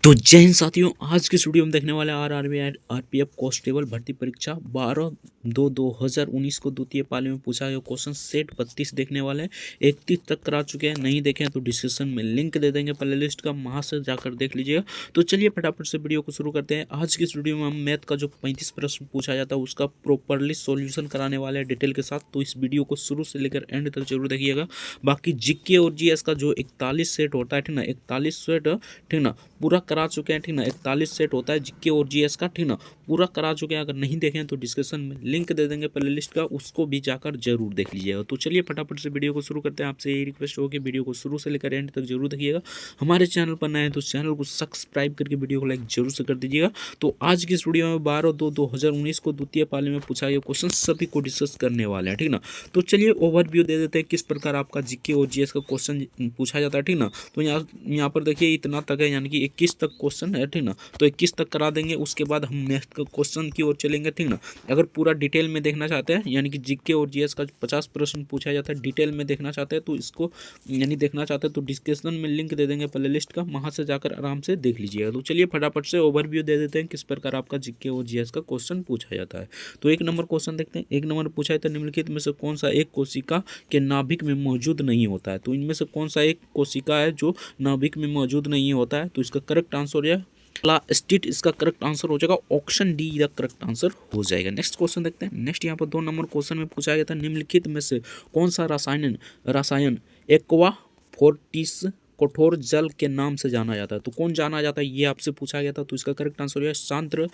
तो जय हिंद साथियों, आज की वीडियो में देखने वाले आरआरबी एंड आरपीएफ कांस्टेबल भर्ती परीक्षा 12/2/2019 को द्वितीय पाली में पूछा गया क्वेश्चन सेट 32 देखने वाले हैं। 31 तक करा चुके हैं, नहीं देखे तो डिस्क्रिप्शन में लिंक दे देंगे प्ले लिस्ट का, वहां से जाकर देख लीजिएगा। तो चलिए फटाफट से वीडियो को शुरू करते हैं। आज की इस वीडियो में हम मैथ का जो 35 प्रश्न पूछा जाता है उसका प्रॉपरली सॉल्यूशन कराने वाले हैं डिटेल के साथ। तो इस वीडियो को शुरू से लेकर एंड तक जरूर देखिएगा। बाकी जीके और जीएस का जो 41 सेट होता है, ठीक ना, 41 सेट, ठीक ना, पूरा करा चुके हैं, ठीक ना। 41 सेट होता है जीके और जीएस का, ठीक ना, पूरा करा चुके हैं। अगर नहीं देखें तो डिस्क्रिप्शन में लिंक दे देंगे प्लेलिस्ट का, उसको भी जाकर जरूर देख लीजिएगा। तो चलिए फटाफट से वीडियो को शुरू करते हैं। आपसे यही रिक्वेस्ट होगी वीडियो को शुरू से लेकर एंड तक जरूर देखिएगा। हमारे चैनल पर नए हैं तो चैनल को सब्सक्राइब करके वीडियो को लाइक जरूर से कर दीजिएगा। तो आज की इस वीडियो में 12/2/2019 को द्वितीय पाली में पूछा गया क्वेश्चन सभी को डिस्कस करने वाले हैं, ठीक ना। तो चलिए ओवरव्यू दे देते हैं किस प्रकार आपका जीके और जीएस का क्वेश्चन पूछा जाता है, ठीक ना। तो यहाँ पर देखिए इतना तक है, यानी कि 21 तक क्वेश्चन है, ठीक ना। तो 21 तक करा देंगे, उसके बाद हम नेक्स्ट क्वेश्चन की ओर चलेंगे, ठीक ना। अगर पूरा डिटेल में देखना चाहते हैं, यानी कि जीके और जीएस का 50 प्रश्न पूछा जाता है, डिटेल में देखना चाहते हैं तो इसको यानी देखना चाहते हैं तो डिस्क्रिप्शन में लिंक दे देंगे प्ले लिस्ट का, वहां से जाकर आराम से देख लीजिएगा। तो चलिए फटाफट से ओवरव्यू दे देते हैं किस प्रकार आपका जीके और जीएस का क्वेश्चन पूछा जाता है। तो एक नंबर क्वेश्चन देखते हैं। एक नंबर पूछा जाता है निम्नलिखित में से कौन सा एक कोशिका के नाभिक में मौजूद नहीं होता है। तो इनमें से कौन सा एक कोशिका है जो नाभिक में मौजूद नहीं होता है। तो इसका करेक्ट आंसर हो जाए प्लास्टिड, इसका करेक्ट आंसर हो जाएगा option D, the correct answer हो जाएगा। नेक्स्ट क्वेश्चन देखते हैं। नेक्स्ट यहाँ पर 2 नंबर क्वेश्चन में पूछा गया था निम्नलिखित में से कौन सा रसायन एक्वा फोर्टिस कठोर जल के नाम से जाना जाता है। तो कौन जाना जाता है ये आपसे पूछा गया था। तो इसका करेक्ट आंसर हो जाएगा सांद्र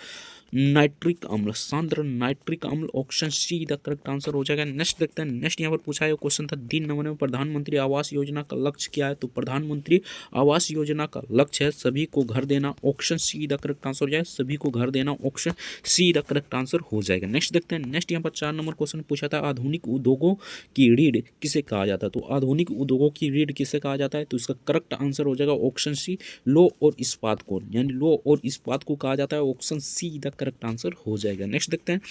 नाइट्रिक अम्ल, option see the correct answer हो जाएगा। नेक्स्ट देखते हैं। नेक्स्ट यहाँ पर पूछा गया क्वेश्चन था 3 नंबर में प्रधानमंत्री आवास योजना का लक्ष्य क्या है। तो प्रधानमंत्री आवास योजना का लक्ष्य है सभी को घर देना, option see the correct answer हो जाएगा। सभी को घर देना, option see the correct answer हो जाएगा। नेक्स्ट देखते हैं। नेक्स्ट यहाँ पर 4 नंबर क्वेश्चन पूछा था आधुनिक उद्योगों की रीढ़ किसे कहा जाता है। तो आधुनिक उद्योगों की रीढ़ किसे कहा जाता है। तो इसका करेक्ट आंसर हो जाएगा ऑप्शन सी लो और इस्पात को, यानी लो और इस्पात को कहा जाता है, option see the correct answer हो जाएगा। नेक्स्ट देखते हैं।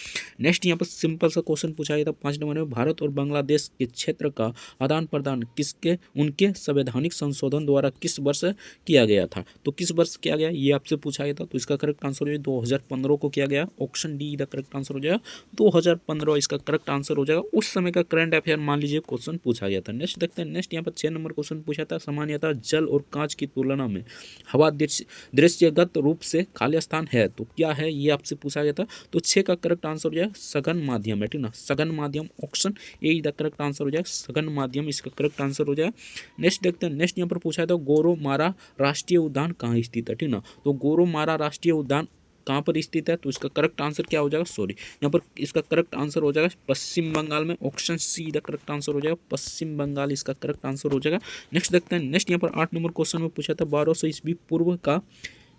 नेक्स्ट यहाँ पर सिंपल सा क्वेश्चन पूछा गया था 5 नंबर में भारत और बांग्लादेश के क्षेत्र का आदान प्रदान किसके उनके संवैधानिक संशोधन द्वारा किस वर्ष किया गया था। तो किस वर्ष किया गया ये आपसे पूछा गया था। तो इसका करेक्ट आंसर हो जाएगा 2015 को किया गया, option D the correct answer हो जाएगा 2015 इसका करेक्ट आंसर हो जाएगा। उस समय का करंट अफेयर मान लीजिए क्वेश्चन पूछा गया था। नेक्स्ट देखते हैं। नेक्स्ट यहाँ पर 6 नंबर क्वेश्चन पूछा था सामान्यतः जल और कांच की तुलना में हवा दृश्यगत रूप से खाली स्थान है तो क्या है ये आपसे पूछा गया था। तो 6 का करेक्ट आंसर हो जाएगा सघन माध्यम है, ठीक ना, सघन माध्यम, option A the correct answer हो जाएगा सघन माध्यम, इसका करेक्ट आंसर हो जाएगा। नेक्स्ट देखते हैं। नेक्स्ट यहाँ पर पूछा था गोरुमारा राष्ट्रीय उद्यान कहाँ स्थित है, ठीक ना। तो गोरुमारा राष्ट्रीय उद्यान कहाँ पर स्थित है। तो इसका करेक्ट आंसर क्या हो जाएगा, सॉरी यहाँ पर इसका करेक्ट आंसर हो जाएगा पश्चिम बंगाल में, option see the correct answer हो जाएगा पश्चिम बंगाल, इसका करेक्ट आंसर हो जाएगा। नेक्स्ट देखते हैं। नेक्स्ट यहाँ पर 8 नंबर क्वेश्चन में पूछा था 1200 ईस्वी पूर्व का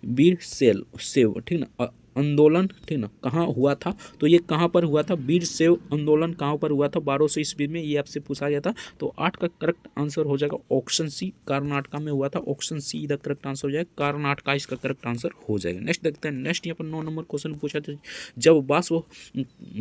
वीर सेव, ठीक ना, आंदोलन, ठीक ना, कहाँ हुआ था। तो ये कहाँ पर हुआ था, वीर सेव आंदोलन कहाँ पर हुआ था 1200 ईस्वी में, ये आपसे पूछा गया था। तो 8 का करेक्ट आंसर हो जाएगा ऑप्शन सी कर्नाटका में हुआ था, option see the correct answer हो जाएगा कर्नाटका, इसका करेक्ट आंसर हो जाएगा। नेक्स्ट देखते हैं। नेक्स्ट यहाँ पर 9 नंबर क्वेश्चन पूछा था जब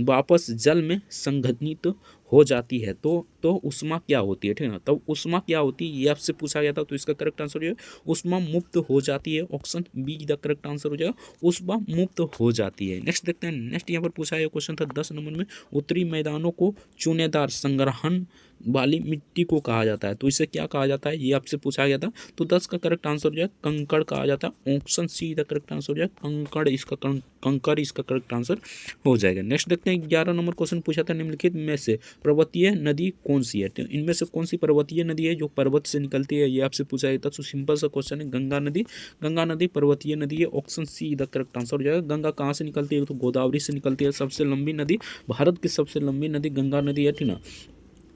वापस जल में संघनित हो जाती है तो उष्मा क्या होती है, ठीक है ना। तो उष्मा क्या होती है ये आपसे पूछा गया था। तो इसका करेक्ट आंसर है उष्मा मुक्त हो जाती है, option be the correct answer हो जाएगा उष्मा मुक्त हो जाती है। नेक्स्ट देखते हैं। नेक्स्ट यहाँ पर पूछा गया क्वेश्चन था 10 नंबर में उत्तरी मैदानों को चूनेदार संग्रहण वाली मिट्टी को कहा जाता है। तो इसे क्या कहा जाता है ये आपसे पूछा गया था। तो 10 का करेक्ट आंसर हो जाएगा कंकड़ कहा जाता है, option see the correct answer हो जाएगा कंकड़, इसका कंकड़ इसका करेक्ट आंसर हो जाएगा। नेक्स्ट देखते हैं। 11 नंबर क्वेश्चन पूछा था निम्नलिखित में से पर्वतीय नदी कौन सी है। तो इनमें से कौन सी पर्वतीय नदी है जो पर्वत से निकलती है ये आपसे पूछा गया था। तो सिंपल सा क्वेश्चन है गंगा नदी, गंगा नदी पर्वतीय नदी है, option see the correct answer हो जाएगा। गंगा कहाँ से निकलती है तो गोदावरी से निकलती है, सबसे लंबी नदी, भारत की सबसे लंबी नदी गंगा नदी है, ठीक ना।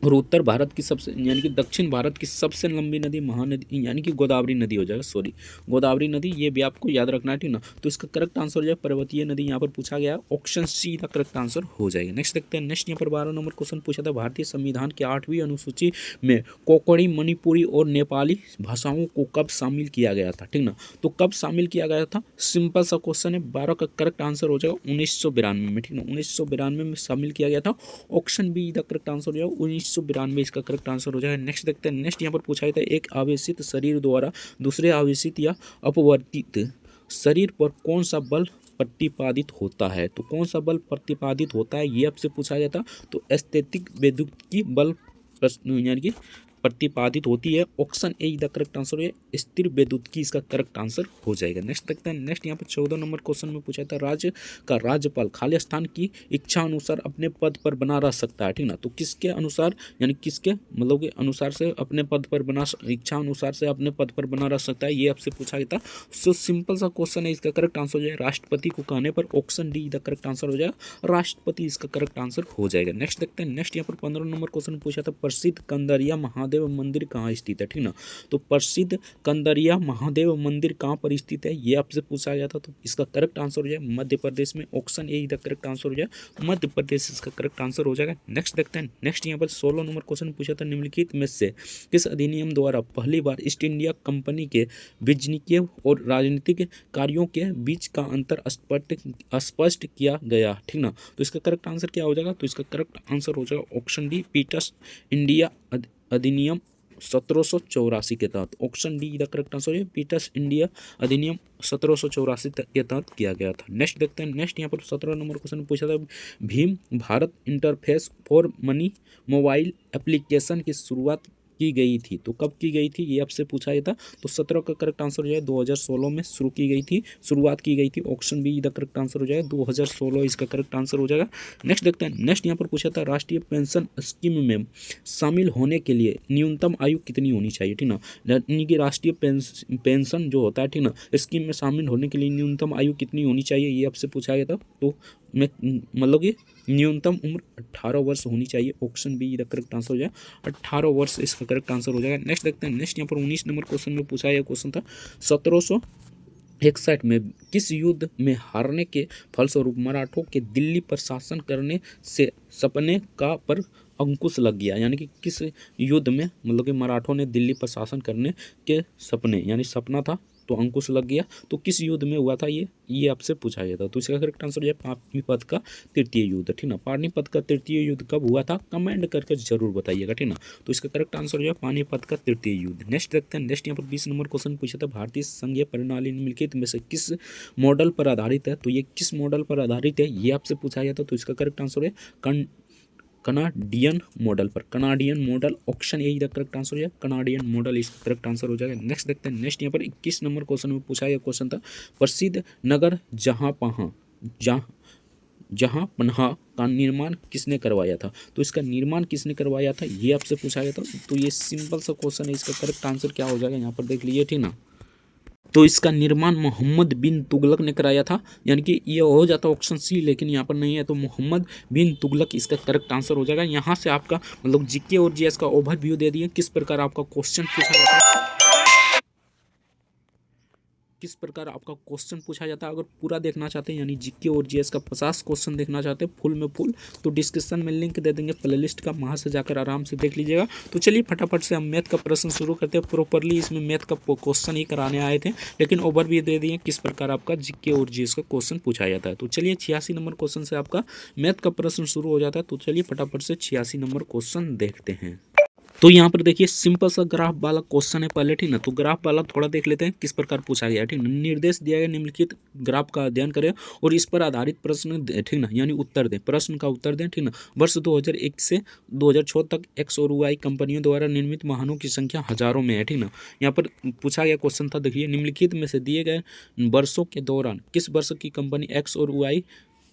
और उत्तर भारत की सबसे यानी कि दक्षिण भारत की सबसे लंबी नदी महानदी यानी कि गोदावरी नदी हो जाएगा, सॉरी गोदावरी नदी, ये भी आपको याद रखना है, ठीक ना। तो इसका करेक्ट आंसर हो जाएगा पर्वतीय नदी, यहाँ पर पूछा गया ऑप्शन सी का करेक्ट आंसर हो जाएगा। नेक्स्ट देखते हैं। नेक्स्ट यहाँ पर 12 नंबर क्वेश्चन पूछा था भारतीय संविधान की 8वीं अनुसूची में कोंकणी, मणिपुरी और नेपाली भाषाओं को कब शामिल किया गया था, ठीक ना। तो कब शामिल किया गया था, सिंपल सा क्वेश्चन है। 12 का करेक्ट आंसर हो जाएगा 1992 में, ठीक ना, 1992 में शामिल किया गया था, option be the correct answer हो जाएगा 1992 इसका करेक्ट आंसर हो जाएगा। नेक्स्ट देखते हैं। नेक्स्ट यहाँ पर पूछा था एक आवेशित शरीर द्वारा दूसरे आवेशित या अपवर्तित शरीर पर कौन सा बल प्रतिपादित होता है? तो कौन सा बल प्रतिपादित होता है ये आपसे पूछा जाता। तो स्थैतिक विद्युत बल यानी कि प्रतिपादित होती है। Option A the correct answer है। स्थिर विद्युत की इसका करेक्ट आंसर हो जाएगा। नेक्स्ट देखते हैं। नेक्स्ट यहाँ पर 14 नंबर क्वेश्चन में पूछा था, राज्य का राज्यपाल खाली स्थान की इच्छा अनुसार अपने पद पर बना रह सकता है, ठीक ना। तो किसके अनुसार, यानी किसके मतलब के अनुसार से अपने पद पर बना, इच्छा अनुसार से अपने पद पर बना रह सकता है, ये आपसे पूछा गया था। सो सिंपल सा क्वेश्चन है, इसका करेक्ट आंसर हो जाएगा राष्ट्रपति को कहने पर। Option D the correct answer हो जाएगा, राष्ट्रपति इसका करेक्ट आंसर हो जाएगा। नेक्स्ट देखते हैं। नेक्स्ट यहाँ पर 15 नंबर क्वेश्चन पूछा था, प्रसिद्ध कंदरिया महादेव मंदिर कहाँ स्थित है, ठीक ना। तो प्रसिद्ध कंदरिया महादेव मंदिर कहाँ पर स्थित है ये आपसे पूछा गया था। तो इसका करेक्ट आंसर हो जाए मध्य प्रदेश में। Option A the correct answer हो जाए, मध्य प्रदेश इसका करेक्ट आंसर हो जाएगा। नेक्स्ट देखते हैं। नेक्स्ट यहाँ पर 16 नंबर क्वेश्चन पूछा था, निम्नलिखित में से किस अधिनियम द्वारा पहली बार ईस्ट इंडिया कंपनी के वाणिज्यिक और राजनीतिक कार्यों के बीच का अंतर स्पष्ट किया गया, ठीक ना। तो इसका करेक्ट आंसर क्या हो जाएगा? तो इसका करेक्ट आंसर हो जाएगा ऑप्शन डी, ईस्ट इंडिया अधिनियम 1784 के तहत। Option D the correct answer है, ईस्ट इंडिया अधिनियम 1784 के तहत किया गया था। नेक्स्ट देखते हैं। नेक्स्ट यहाँ पर 17 नंबर क्वेश्चन पूछा था, Bhim Bharat interface for money mobile application की शुरुआत की गई थी। तो कब की गई थी ये आपसे पूछा गया था। तो 17 का करेक्ट आंसर हो जाए 2016 में शुरू की गई थी, शुरुआत की गई थी। Option be the correct answer हो जाएगा 2016 इसका करेक्ट आंसर हो जाएगा। नेक्स्ट देखते हैं। नेक्स्ट यहाँ पर पूछा था, राष्ट्रीय पेंशन स्कीम में शामिल होने के लिए न्यूनतम आयु कितनी होनी चाहिए, ठीक ना। यानी कि राष्ट्रीय पेंशन जो होता है, ठीक ना, स्कीम में शामिल होने के लिए न्यूनतम आयु कितनी होनी चाहिए ये आपसे पूछा गया था। तो मैं मतलब कि न्यूनतम उम्र 18 वर्ष होनी चाहिए। Option be the correct answer हो जाए 18 वर्ष इसका करेक्ट आंसर हो जाएगा। नेक्स्ट देखते हैं। नेक्स्ट यहाँ पर 19 नंबर क्वेश्चन में पूछा यह क्वेश्चन था, 1761 में किस युद्ध में हारने के फलस्वरूप मराठों के दिल्ली पर शासन करने से सपने का पर अंकुश लग गया। यानी कि किस युद्ध में मतलब कि मराठों ने दिल्ली पर शासन करने के सपने, यानी सपना था तो अंकुश लग गया। तो किस युद्ध में हुआ था ये आपसे पूछा गया था। तो इसका करेक्ट आंसर है पानीपत का तृतीय युद्ध, ठीक ना। पानीपत का तृतीय युद्ध कब हुआ था कमेंट करके जरूर बताइएगा, ठीक ना। तो इसका करेक्ट आंसर है पानीपत का तृतीय युद्ध। नेक्स्ट देखते हैं। नेक्स्ट यहाँ पर 20 नंबर क्वेश्चन पूछा था, भारतीय संघीय प्रणाली निम्नलिखित में से किस मॉडल पर आधारित है। तो ये किस मॉडल पर आधारित है ये आपसे पूछा गया था। तो इसका करेक्ट आंसर है कनाडियन मॉडल पर, Canadian model. Option A the correct answer है, कनाडियन मॉडल इसका करेक्ट आंसर हो जाएगा। नेक्स्ट देखते हैं। नेक्स्ट यहाँ पर 21 नंबर क्वेश्चन में पूछा गया क्वेश्चन था, प्रसिद्ध नगर जहाँ पन्हा का निर्माण किसने करवाया था। तो इसका निर्माण किसने करवाया था ये आपसे पूछा गया था। तो ये सिंपल सा क्वेश्चन है, इसका करेक्ट आंसर क्या हो जाएगा यहाँ पर देख लीजिए, ठीक ना। तो इसका निर्माण मोहम्मद बिन तुगलक ने कराया था, यानी कि ये हो जाता ऑप्शन सी, लेकिन यहाँ पर नहीं है। तो मोहम्मद बिन तुगलक इसका करेक्ट आंसर हो जाएगा। यहाँ से आपका मतलब जीके और जीएस का ओवरव्यू दे दिए, किस प्रकार आपका क्वेश्चन पूछा जाता है, किस प्रकार आपका क्वेश्चन पूछा जाता है। अगर पूरा देखना चाहते हैं यानी जीके और जीएस का 50 क्वेश्चन देखना चाहते हैं फुल में फुल, तो डिस्क्रिप्शन में लिंक दे देंगे प्लेलिस्ट का, वहाँ से जाकर आराम से देख लीजिएगा। तो चलिए फटाफट से हम मैथ का प्रश्न शुरू करते हैं। प्रॉपरली इसमें मैथ का क्वेश्चन ही कराने आए थे, लेकिन ओवर भी दे दिए किस प्रकार आपका जीके और जीएस का क्वेश्चन पूछा जाता है। तो चलिए 86 नंबर क्वेश्चन से आपका मैथ का प्रश्न शुरू हो जाता है। तो चलिए फटाफट से 86 नंबर क्वेश्चन देखते हैं। तो यहाँ पर देखिए सिंपल सा ग्राफ वाला क्वेश्चन है पहले, ठीक ना। तो ग्राफ वाला थोड़ा देख लेते हैं किस प्रकार पूछा गया है, ठीक ना। निर्देश दिया गया निम्नलिखित ग्राफ का अध्ययन करें और इस पर आधारित प्रश्न, ठीक ना, यानी उत्तर दें, प्रश्न का उत्तर दें, ठीक ना। वर्ष 2001 से 2006 तक एक्स और वाई कंपनियों द्वारा निर्मित वाहनों की संख्या हजारों में है, ठीक ना। यहाँ पर पूछा गया क्वेश्चन था, देखिए निम्नलिखित में से दिए गए वर्षों के दौरान किस वर्ष की कंपनी एक्स और वाई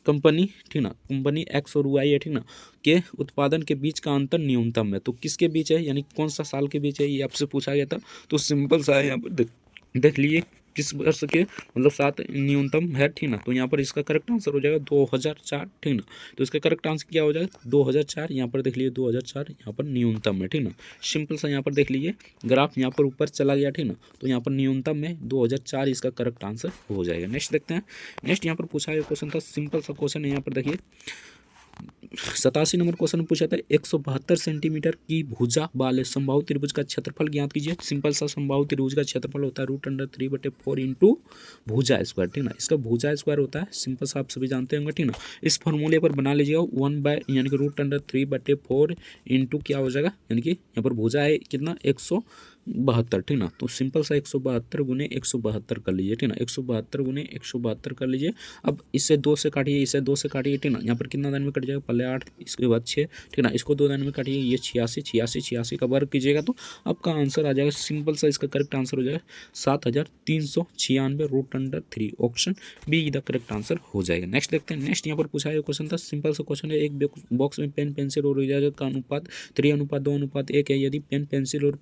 कंपनी, ठीक ना, कंपनी एक्स और वाई है, ठीक ना, के उत्पादन के बीच का अंतर न्यूनतम है। तो किसके बीच है, यानी कौन सा साल के बीच है ये आपसे पूछा गया था। तो सिंपल सा है, यहाँ पर देख लीजिए किस वर्ष के मतलब साथ न्यूनतम है, ठीक ना। तो यहाँ पर इसका करेक्ट आंसर हो जाएगा 2004, ठीक ना। तो इसका करेक्ट आंसर क्या हो जाएगा 2004। यहाँ पर देख लीजिए 2004 यहाँ पर न्यूनतम है, ठीक ना। सिंपल सा यहाँ पर देख लीजिए ग्राफ यहाँ पर ऊपर चला गया, ठीक ना। तो यहाँ पर न्यूनतम में 2004 इसका करेक्ट आंसर हो जाएगा। नेक्स्ट देखते हैं। नेक्स्ट यहाँ पर पूछा गया क्वेश्चन था, सिंपल सा क्वेश्चन है, यहाँ पर देखिए 87 नंबर क्वेश्चन में पूछा था 172 सेंटीमीटर की भुजा वाले समबाहु त्रिभुज का क्षेत्रफल ज्ञात कीजिए। सिंपल सा समबाहु त्रिभुज का क्षेत्रफल होता है √3/4 इंटू भुजा स्क्वायर, ठीक ना। इसका भुजा स्क्वायर होता है, सिंपल सा आप सभी जानते होंगे, ठीक ना। इस फॉर्मूले पर बना लीजिएगा 1 यानी कि √3/4 इंटू क्या हो जाएगा, यानी कि यहाँ पर भुजा है कितना 100 172, ठीक ना। तो सिंपल सा 172 गुने 172 कर लीजिए, ठीक ना। 172 गुने 172 कर लीजिए। अब इससे 2 से काटिए, इससे 2 से काटिए, ठीक ना। यहाँ पर कितना दान में कट जाएगा, पहले 8, इसके बाद 6, ठीक ना। इसको 2 दान में काटिए, ये 86, 86, 86 का वर्ग कीजिएगा तो आपका आंसर आ जाएगा। सिंपल सा इसका करेक्ट आंसर हो जाएगा 7396 √3। Option be the correct answer हो जाएगा। नेक्स्ट देखते हैं। नेक्स्ट यहाँ पर पूछा गया क्वेश्चन था, सिंपल सा क्वेश्चन है। एक बॉक्स में पेन, पेंसिल और इरेजर का अनुपात 3:2:1 है। यदि पेन, पेंसिल और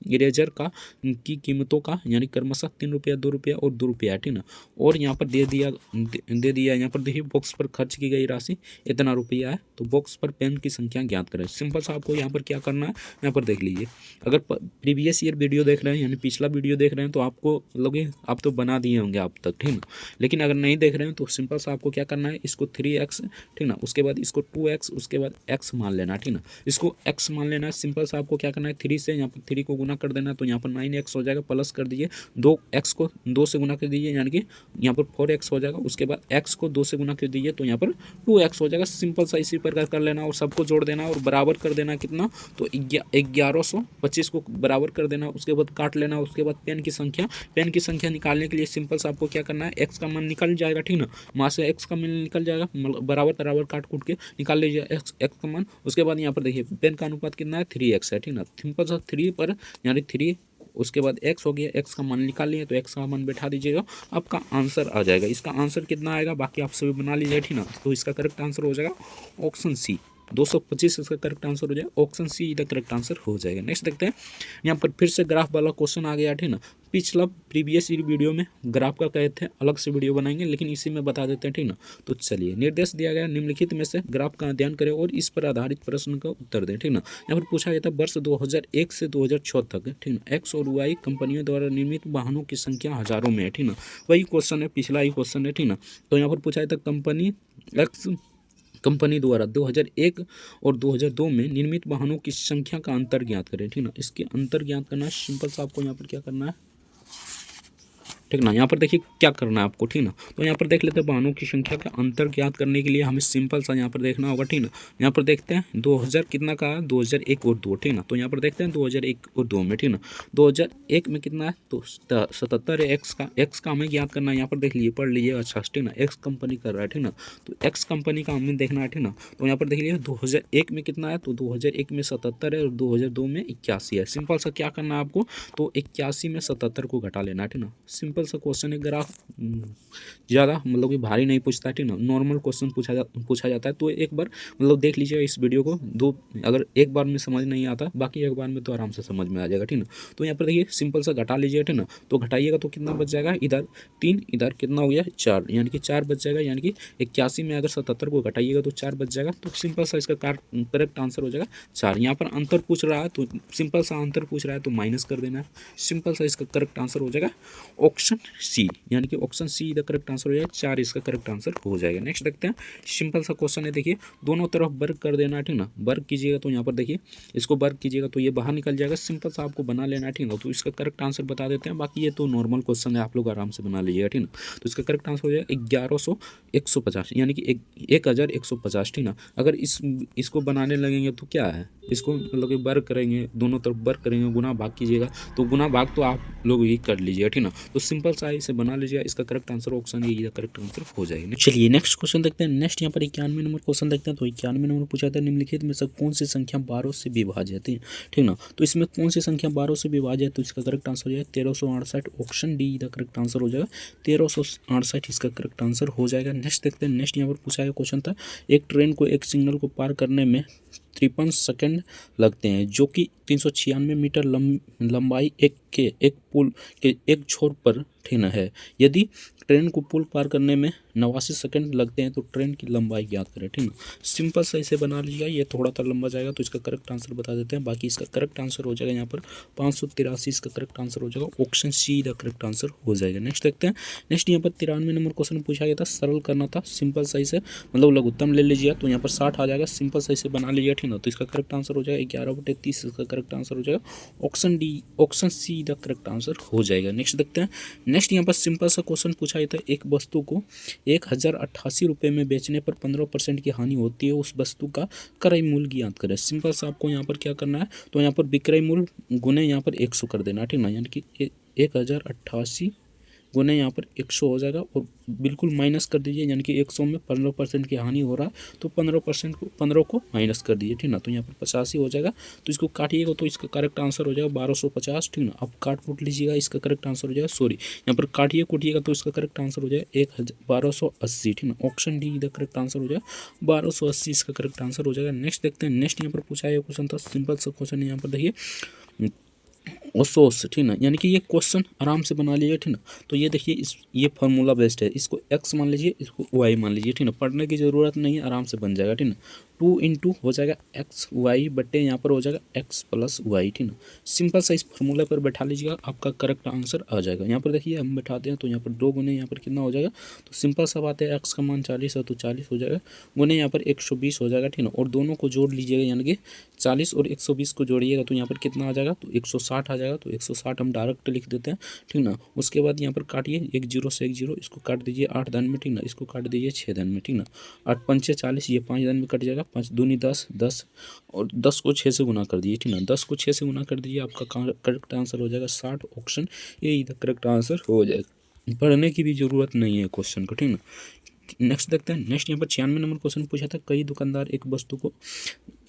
इरेजर का की कीमतों का यानी क्रमशः 3 रुपया, 2 रुपया और 2 रुपया, ठीक ना। और यहाँ पर दे दिया यहाँ पर देखिए बॉक्स पर खर्च की गई राशि इतना रुपया है, तो बॉक्स पर पेन की संख्या ज्ञात करें। सिंपल सा आपको यहाँ पर क्या करना है, यहाँ पर देख लीजिए। अगर प्रीवियस ईयर वीडियो देख रहे हैं यानी पिछला वीडियो देख रहे हैं तो आपको लगे आप तो बना दिए होंगे आप तक, ठीक ना। लेकिन अगर नहीं देख रहे हैं तो सिंपल सा आपको क्या करना है, इसको 3x, ठीक ना, उसके बाद इसको 2x, उसके बाद x मान लेना, ठीक ना। इसको x मान लेना है। सिंपल सा आपको क्या करना है, 3 से यहाँ पर 3 को गुना कर देना, तो यहाँ पर 9x हो जाएगा। प्लस कर दीजिए 2x को 2 से गुना कर दीजिए, यानी कि यहाँ पर 4x हो जाएगा। उसके बाद x को 2 से गुना कर दीजिए तो यहाँ पर 2x हो जाएगा। सिंपल सा इसी प्रकार कर लेना और सबको जोड़ देना और बराबर कर देना कितना, तो 1125 को बराबर कर देना। उसके बाद काट लेना। उसके बाद पेन की संख्या निकालने के लिए सिंपल सा आपको क्या करना है, x का मान निकल जाएगा, ठीक ना। वहाँ से x का मान निकल जाएगा, बराबर काट कूट के निकाल लीजिए x का मान। उसके बाद यहाँ पर देखिए पेन का अनुपात कितना है, 3x है, ठीक ना। सिंपल सा 3 पर यानी 3, उसके बाद x हो गया, x का मान निकाल लिए तो x का मान बैठा दीजिएगा, आपका आंसर आ जाएगा। इसका आंसर कितना आएगा बाकी आप सभी बना लीजिए, ठीक ना। तो इसका करेक्ट आंसर हो जाएगा ऑप्शन सी, 225 इसका करेक्ट आंसर हो जाएगा। Option see the correct answer हो जाएगा। नेक्स्ट देखते हैं। यहाँ पर फिर से ग्राफ वाला क्वेश्चन आ गया, ठीक ना। पिछला प्रीवियस वीडियो में ग्राफ का कहे थे अलग से वीडियो बनाएंगे, लेकिन इसी में बता देते हैं, ठीक ना। तो चलिए, निर्देश दिया गया निम्नलिखित में से ग्राफ का अध्ययन करें और इस पर आधारित प्रश्न का उत्तर दें, ठीक ना। यहाँ पर पूछा गया था वर्ष 2001 से 2006 तक, ठीक ना। एक्स और वाई कंपनियों द्वारा निर्मित वाहनों की संख्या हजारों में है, ठीक ना। वही क्वेश्चन है, पिछला ही क्वेश्चन है, ठीक ना। तो यहाँ पर पूछा गया था कंपनी द्वारा 2001 और 2002 में निर्मित वाहनों की संख्या का अंतर ज्ञात करें, ठीक ना। इसके अंतर ज्ञात करना है। सिंपल सा आपको यहाँ पर क्या करना है, ठीक ना। यहाँ पर देखिए क्या करना है आपको, ठीक ना। तो यहाँ पर देख लेते हैं वाहनों की संख्या का अंतर ज्ञात करने के लिए हमें सिंपल सा यहाँ पर देखना होगा, ठीक ना। यहाँ पर देखते हैं 2000 कितना का है, 2001 और 2, ठीक ना। तो यहाँ पर देखते हैं 2001 और 2 में, ठीक ना। 2001 में कितना है, तो 77 है। एक्स का हमें ज्ञात करना है। यहाँ पर देख लीजिए, पढ़ लीजिए अच्छा, ठीक ना। एक्स कंपनी कर रहा है, ठीक ना। तो एक्स कंपनी का हमें देखना है, ठीक ना। तो यहाँ पर देख लीजिए 2001 में कितना है, तो 2001 में 77 है और 2002 में 81 है। सिंपल सा क्या करना है आपको, तो 81 में 77 को घटा लेना है, ठीक ना। सिंपल सा क्वेश्चन है। ग्राफ ज़्यादा मतलब कि भारी नहीं पूछता है, ठीक ना। नॉर्मल क्वेश्चन पूछा जाता है। तो एक बार मतलब देख लीजिएगा इस वीडियो को, अगर एक बार में समझ नहीं आता, बाकी एक बार में तो आराम से समझ में आ जाएगा, ठीक ना। तो यहाँ पर देखिए सिंपल सा घटा लीजिए, ठीक ना। तो घटाइएगा तो कितना बच जाएगा, इधर 3, इधर कितना हो गया 4, यानी कि 4 बच जाएगा। यानी कि 81 में अगर 77 को घटाइएगा तो 4 बच जाएगा। तो सिंपल सा इसका करेक्ट आंसर हो जाएगा 4। यहाँ पर अंतर पूछ रहा है तो सिंपल सा अंतर पूछ रहा है तो माइनस कर देना है। सिंपल सा इसका करेक्ट आंसर हो जाएगा ऑप्शन सी, यानी कि option see the correct answer हो जाएगा। 4 इसका करेक्ट आंसर हो जाएगा। नेक्स्ट देखते हैं। सिंपल सा क्वेश्चन है, देखिए दोनों तरफ वर्ग कर देना है, ठीक ना। वर्ग कीजिएगा तो यहाँ पर देखिए इसको वर्ग कीजिएगा तो ये बाहर निकल जाएगा। सिंपल सा आपको बना लेना है, ठीक ना। तो इसका करेक्ट आंसर बता देते हैं, बाकी ये तो नॉर्मल क्वेश्चन है, आप लोग आराम से बना लीजिएगा, ठीक ना। तो इसका करेक्ट आंसर हो जाएगा 1150, यानी कि 1150, ठीक ना। अगर इसको बनाने लगेंगे तो क्या है, इसको मतलब कि वर्ग करेंगे, दोनों तरफ वर्ग करेंगे, गुना भाग कीजिएगा तो गुना भाग तो आप लोग ही कर लीजिएगा, ठीक ना। तो सिंपल सा इसे बना लीजिएगा। इसका correct answer option A correct answer हो जाएगा। चलिए नेक्स्ट क्वेश्चन देखते हैं। नेक्स्ट यहाँ पर 91 नंबर क्वेश्चन देखते हैं। तो 91 नंबर पूछा था निम्नलिखित में से कौन सी संख्या 12 से विभाजित है, ठीक ना। तो इसमें कौन सी संख्या 12 से विभाजित है, तो इसका करेक्ट आंसर हो जाएगा 1368। Option D the correct answer हो जाएगा 1368 इसका करेक्ट आंसर हो जाएगा। नेक्स्ट देखते हैं। नेक्स्ट यहाँ पर पूछा गया क्वेश्चन था, एक ट्रेन को एक सिग्नल को पार करने में 53 सेकंड लगते हैं, जो कि 396 मीटर लंबाई एक पुल के एक छोर पर ठीक है। यदि ट्रेन को पुल पार करने में 89 सेकंड लगते हैं तो ट्रेन की लंबाई ज्ञात करें, ठीक ना। सिंपल सा इसे बना लीजिएगा। ये थोड़ा सा लंबा जाएगा तो इसका करेक्ट आंसर बता देते हैं। बाकी इसका करेक्ट आंसर हो जाएगा यहाँ पर 583 इसका करेक्ट आंसर हो जाएगा। Option see the correct answer हो जाएगा। नेक्स्ट देखते हैं। नेक्स्ट यहाँ पर 93 नंबर क्वेश्चन पूछा गया था, सरल करना था। सिंपल सा इसे मतलब लघुत्तम ले लीजिए तो यहाँ पर 60 आ जाएगा। सिंपल सा इसे बना लीजिए, ठीक ना। तो इसका करेक्ट आंसर हो जाएगा 11/30 इसका करेक्ट आंसर हो जाएगा। Option D option see the correct answer हो जाएगा। नेक्स्ट देखते हैं। नेक्स्ट यहाँ पर सिंपल सा क्वेश्चन पूछा गया था, एक वस्तु को 1088 रुपये में बेचने पर 15% की हानि होती है, उस वस्तु का क्रय मूल्य ज्ञात करें। सिंपल सा आपको यहाँ पर क्या करना है, तो यहाँ पर विक्रय मूल्य गुने यहाँ पर 100 कर देना, ठीक ना, यानी कि 1088 गुने यहाँ पर 100 हो जाएगा और बिल्कुल माइनस कर दीजिए, यानी कि 100 में 15% की हानि हो रहा है तो 15 को माइनस कर दीजिए, ठीक ना। तो यहाँ पर 85 हो जाएगा, तो इसको काटिएगा तो इसका करेक्ट आंसर हो जाएगा 1250, ठीक ना। अब काट कूट लीजिएगा, इसका करेक्ट आंसर हो जाएगा, सॉरी यहाँ पर काटिए कूटिएगा तो इसका करेक्ट आंसर हो जाएगा 1280, ठीक ना। ऑप्शन डी इधर करेक्ट आंसर हो जाएगा 1280, इसका करेक्ट आंसर हो जाएगा। नेक्स्ट देखते हैं, नेक्स्ट यहाँ पर पूछा है क्वेश्चन था, सिंपल सा क्वेश्चन है, यहाँ पर देखिए ओसोस, ठीक ना, यानी कि ये क्वेश्चन आराम से बना लीजिए, ठीक ना। तो ये देखिए ये फार्मूला बेस्ड है, इसको x मान लीजिए, इसको y मान लीजिए, ठीक ना, पढ़ने की ज़रूरत नहीं है, आराम से बन जाएगा, ठीक ना। 2 × हो जाएगा एक्स वाई बट्टे यहाँ पर हो जाएगा x + y, ठीक ना। सिंपल सा इस फार्मूला पर बैठा लीजिएगा, आपका करेक्ट आंसर आ जाएगा। यहाँ पर देखिए हम बैठाते हैं तो यहाँ पर 2 गुने यहाँ पर कितना हो जाएगा, तो सिंपल सा बात है, x का मान 40 है तो 40 हो जाएगा, गुने यहाँ पर 120 हो जाएगा, ठीक ना। और दोनों को जोड़ लीजिएगा, यानी कि 40 और 120 को जोड़िएगा तो यहाँ पर कितना आ जाएगा, तो 160 आ जाएगा। तो 160 हम डायरेक्ट लिख देते हैं, ठीक ना। उसके बाद यहाँ पर काटिए, 1 0 से 1 0, इसको काट दीजिए 8 दान में, ठीक ना, इसको काट दीजिए 6 दान में, ठीक ना। 8 पंचे 40, ये 5 दान में कट जाएगा, 5 दूनी 10, 10 और 10 को 6 से गुना कर दीजिए, ठीक ना। 10 को 6 से गुना कर दीजिए, आपका करेक्ट आंसर हो जाएगा 60। ऑप्शन ये इधर करेक्ट आंसर हो जाएगा, पढ़ने की भी ज़रूरत नहीं है क्वेश्चन को, ठीक ना। नेक्स्ट देखते हैं, नेक्स्ट यहाँ पर 96 नंबर क्वेश्चन पूछा था, कई दुकानदार एक वस्तु को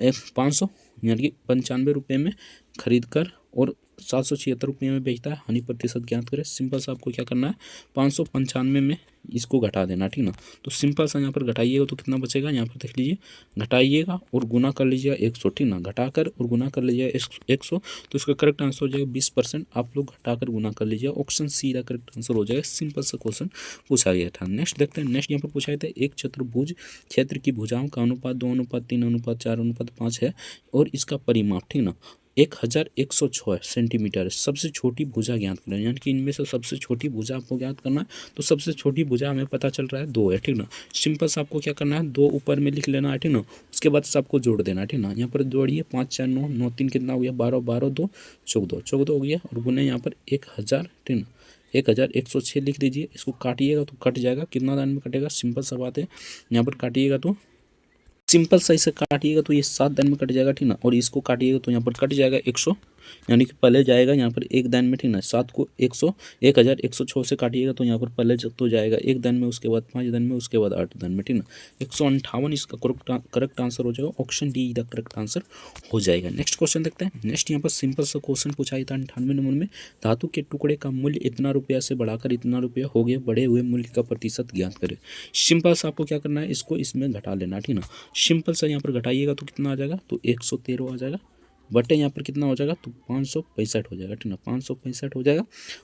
500 यानी कि 95 रुपये में खरीद कर और 776 रुपये में बेचता है, हानि प्रतिशत ज्ञात करें। सिंपल सा आपको क्या करना है, 595 में इसको घटा देना, ठीक ना। तो सिंपल सा यहाँ पर घटाइएगा तो कितना बचेगा, यहाँ पर देख लीजिए, घटाइएगा और गुना कर लीजिएगा 100, ठीक ना, घटाकर और गुना कर लीजिएगा 100, तो इसका करेक्ट आंसर हो जाएगा 20%। आप लोग घटाकर गुना कर लीजिएगा, ऑप्शन सी का करेक्ट आंसर हो जाएगा। सिंपल सा क्वेश्चन पूछा गया था। नेक्स्ट देखते हैं, नेक्स्ट यहाँ पर पूछा गया था, एक चतुर्भुज क्षेत्र की भुजाओं का अनुपात 2:3:4:5 है और इसका परिमाप, ठीक ना, 1106 सेंटीमीटर है। सबसे छोटी भुजा ज्ञात करना है, यानी कि इनमें से सबसे छोटी भुजा आपको ज्ञात करना है। तो सबसे छोटी भुजा हमें पता चल रहा है 2 है, ठीक ना। सिंपल से आपको क्या करना है, 2 ऊपर में लिख लेना है, ठीक ना। उसके बाद सबको जोड़ देना है, ठीक ना। यहाँ पर जोड़िए 5 4 9 9 3 कितना हो गया, 12 12 2 14 हो गया, और गुने यहाँ पर 1000, ठीक ना, 1106 लिख दीजिए। इसको काटिएगा तो कट जाएगा, कितना दान में कटेगा, सिंपल सा बात है, यहाँ पर काटिएगा तो सिंपल सा इसे काटिएगा तो ये 7 दान में कट जाएगा, ठीक ना। और इसको काटिएगा तो यहाँ पर कट जाएगा 100, यानी कि पहले जाएगा यहाँ पर 1 दान में, ठीक ना। 7 को 1106 से काटिएगा तो यहाँ पर पहले तो जाएगा 1 दान में, उसके बाद 5 दान में, उसके बाद 8 दान में, ठीक ना। 158 इसका करेक्ट आंसर हो जाएगा, option D the correct answer हो जाएगा। नेक्स्ट क्वेश्चन देखते हैं। नेक्स्ट यहाँ पर सिंपल सा क्वेश्चन पूछा था 98 नंबर में, धातु के टुकड़े का मूल्य इतना रुपया से बढ़ाकर इतना रुपया हो गया, बढ़े हुए मूल्य का प्रतिशत ज्ञात करें। सिंपल सा आपको क्या करना है, इसको इसमें घटा लेना, ठीक ना। सिंपल सा यहाँ पर घटाइएगा तो कितना आ जाएगा, तो 113 आ जाएगा, बटे यहाँ पर कितना हो जाएगा, तो 565 हो जाएगा, ठीक ना, 565 हो जाएगा,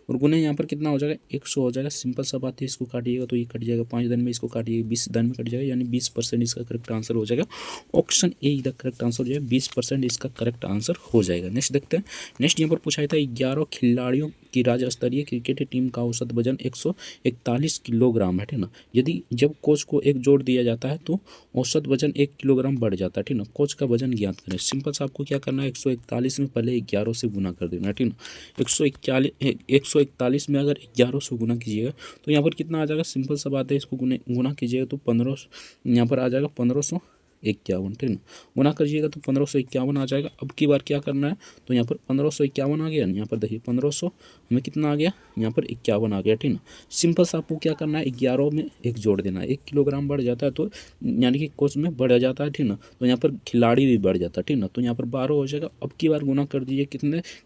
और गुने यहाँ पर कितना हो जाएगा, 100 हो जाएगा। सिंपल सा बात है, इसको काटिएगा तो ये कट जाएगा 5 दिन में, इसको काटिएगा 20 दिन में कट जाएगा, यानी 20% इसका करेक्ट आंसर हो जाएगा। ऑप्शन ए इधर करेक्ट आंसर हो जाएगा, 20% इसका करेक्ट आंसर हो जाएगा। नेक्स्ट देखते हैं। नेक्स्ट यहाँ पर पूछा था 11 खिलाड़ियों की राज्य स्तरीय क्रिकेट टीम का औसत वजन 141 किलोग्राम है, ठीक ना। यदि जब कोच को एक जोड़ दिया जाता है तो औसत वजन 1 किलोग्राम बढ़ जाता है, ठीक ना। कोच का वजन ज्ञात करें। सिंपल सा आपको क्या करना है, 141 में पहले 11 से गुना कर देना, ठीक ना। 141 में अगर 11 से गुना कीजिएगा तो यहाँ पर कितना आ जाएगा, सिंपल सा बात है, इसको गुना कीजिएगा तो 15 यहाँ पर आ जाएगा 1551, ठीक ना। गुना करिएगा तो 1551 आ जाएगा। अब की बार क्या करना है, तो यहाँ पर 1551 आ गया, यहाँ पर देखिए 1500 हमें कितना आ गया, यहाँ पर 51 आ गया, ठीक ना। सिंपल सा आपको क्या करना है, 11 में 1 जोड़ देना है, 1 किलोग्राम बढ़ जाता है तो यानी कि कोच में बढ़ जाता है, ठीक ना। तो यहाँ पर खिलाड़ी भी बढ़ जाता है, ठीक ना। तो यहाँ पर 12 हो जाएगा। अब की बार गुना कर दीजिए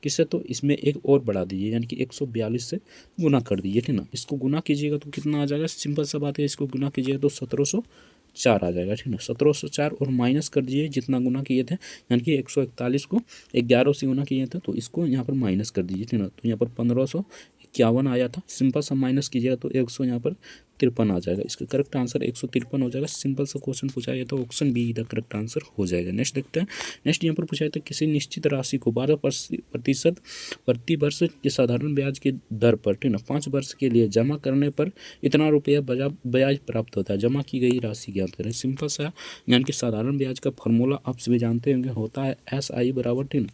किससे, तो इसमें 1 और बढ़ा दीजिए, यानी कि 142 से गुना कर दीजिए, ठीक ना। इसको गुना कीजिएगा तो कितना आ जाएगा, सिंपल सा बात है, इसको गुना कीजिएगा तो 1704 आ जाएगा, ठीक ना। 1704 और माइनस कर दीजिए जितना गुना किए थे, यानी कि 141 को 11 से गुना किए थे तो इसको यहाँ पर माइनस कर दीजिए, ठीक ना। तो यहाँ पर 1551 आया था, सिंपल सा माइनस कीजिएगा तो 100 यहाँ पर 53 आ जाएगा। इसका करेक्ट आंसर 153 हो जाएगा। सिंपल सा क्वेश्चन पूछा गया तो option be the correct answer हो जाएगा। नेक्स्ट देखते हैं। नेक्स्ट यहाँ पर पूछा जाता है किसी निश्चित राशि को 12% प्रति वर्ष के साधारण ब्याज की दर पर, ठीक ना, 5 वर्ष के लिए जमा करने पर इतना रुपया ब्याज प्राप्त होता है। जमा की गई राशि ज्ञात करें। सिंपल सा यानी कि साधारण ब्याज का फॉर्मूला आप सभी जानते होंगे, होता है SI बराबर, ठीक ना,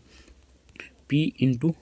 P ×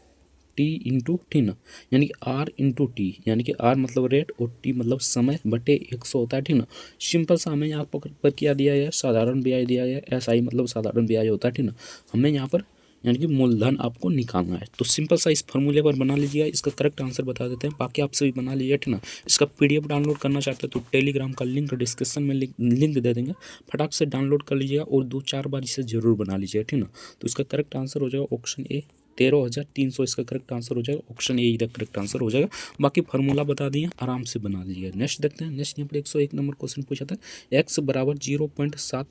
टी इंटू, ठीक ना, यानी कि आर इंटू टी, यानी कि आर मतलब रेट और टी मतलब समय बटे 100 होता है, ठीक ना। सिंपल सा हमें यहाँ पर क्या दिया है, साधारण ब्याज दिया है, SI मतलब साधारण ब्याज होता है, ठीक ना। हमें यहाँ पर यानी कि मूलधन आपको निकालना है, तो सिंपल सा इस फॉर्मूले पर बना लीजिएगा। इसका करेक्ट आंसर बता देते हैं, बाकी आपसे भी बना लीजिए, ठीक ना। इसका PDF डाउनलोड करना चाहते हैं तो टेलीग्राम का लिंक डिस्क्रिप्शन में लिंक दे देंगे, फटाक से डाउनलोड कर लीजिएगा और 2-4 बार इसे जरूर बना लीजिएगा, ठीक ना। तो इसका करेक्ट आंसर हो जाएगा ऑप्शन ए 13,300, इसका करेक्ट आंसर हो जाएगा ऑप्शन ए, इधर करेक्ट आंसर हो जाएगा। बाकी फार्मूला बता दिए, आराम से बना लीजिएगा। नेक्स्ट देखते हैं, नेक्स्ट यहाँ पर 101 नंबर क्वेश्चन पूछा था, x बराबर 0.7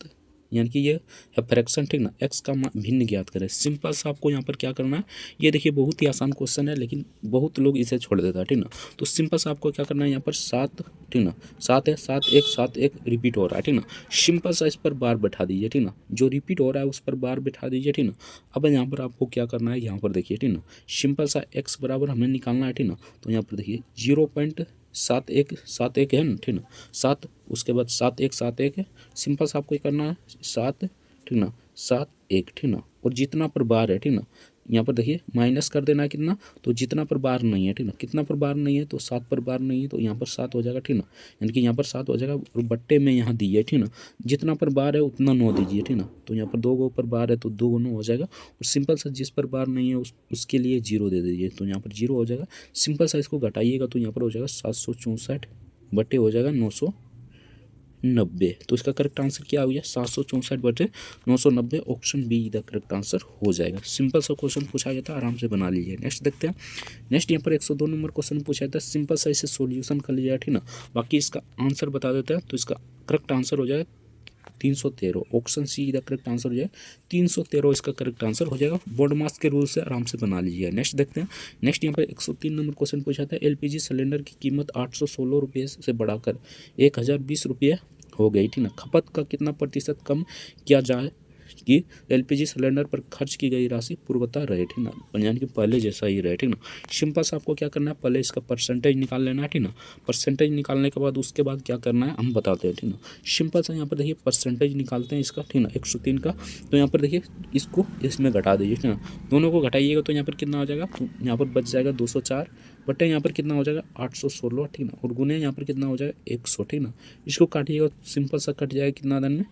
यानी कि ये है फ्रैक्शन, ठीक ना। x का भिन्न ज्ञात करें। सिंपल सा आपको यहाँ पर क्या करना है, ये देखिए बहुत ही आसान क्वेश्चन है, लेकिन बहुत लोग इसे छोड़ देता है, ठीक ना। तो सिंपल सा आपको क्या करना है, यहाँ पर 7, ठीक ना, 7 है, 7 1 रिपीट हो रहा है, ठीक ना। सिंपल सा इस पर बार बैठा दीजिए, ठीक ना, जो रिपीट हो रहा है उस पर बार बैठा दीजिए, ठीक ना। अब यहाँ पर आपको क्या करना है, यहाँ पर देखिए, ठीक ना, सिंपल सा x बराबर हमें निकालना है, ठीक ना। तो यहाँ पर देखिए 0.71 है ना, ठीक ना, 7, उसके बाद 7 1 है। सिंपल सा आपको करना है 7, ठीक ना, 7 1, ठीक ना, और जितना पर बार है, ठीक ना, यहाँ पर देखिए माइनस कर देना है कितना, तो जितना पर बार नहीं है, ठीक ना, कितना पर बार नहीं है तो 7 पर बार नहीं है, तो यहाँ पर 7 हो जाएगा, ठीक ना, यानी कि यहाँ पर 7 हो जाएगा और बट्टे में यहाँ दिए, ठीक ना, जितना पर बार है उतना 9 दीजिए, ठीक ना। तो यहाँ पर 2 गो पर बार है तो 2 9 हो जाएगा, और सिंपल सा जिस पर बार नहीं है उसके लिए 0 दे दीजिए, तो यहाँ पर 0 हो जाएगा। सिंपल सा इसको घटाइएगा तो यहाँ पर हो जाएगा 764 बटे हो जाएगा 990। तो इसका करेक्ट आंसर क्या हो गया, 764 बटे 990, option be the correct answer हो जाएगा। सिंपल सा क्वेश्चन पूछा जाता है, आराम से बना लीजिए। नेक्स्ट देखते हैं, नेक्स्ट यहाँ पर 102 नंबर क्वेश्चन पूछा जाता है, सिंपल सा इसे सोल्यूशन कर लिया, ठीक ना। बाकी इसका आंसर बता देते हैं, तो इसका करेक्ट आंसर हो जाएगा 313, option see the correct answer हो जाएगा 313, इसका करेक्ट आंसर हो जाएगा। बोर्ड मास के रूल से आराम से बना लीजिए। नेक्स्ट देखते हैं, नेक्स्ट यहाँ पर 103 नंबर क्वेश्चन पूछा था, LPG सिलेंडर की कीमत 816 रुपये से बढ़ाकर 1020 रुपये हो गई, ठीक ना। खपत का कितना प्रतिशत कम किया जाए कि LPG सिलेंडर पर खर्च की गई राशि पूर्वतः रहे, ठीक ना, यानी कि पहले जैसा ही रहे, ठीक ना। सिंपल सा आपको क्या करना है, पहले इसका परसेंटेज निकाल लेना है, ठीक ना। परसेंटेज निकालने के बाद उसके बाद क्या करना है हम बताते हैं, ठीक ना। सिंपल सा यहाँ पर देखिए परसेंटेज निकालते हैं इसका, ठीक ना, 103 का। तो यहाँ पर देखिए इसको इसमें घटा दीजिए, ठीक ना, दोनों को घटाइएगा तो यहाँ पर कितना हो जाएगा, तो यहाँ पर बच जाएगा 204 बटे यहाँ पर कितना हो जाएगा 816, ठीक ना, और गुने यहाँ पर कितना हो जाएगा 100, ठीक ना। इसको काटिएगा सिंपल सा कट जाएगा कितना दान में,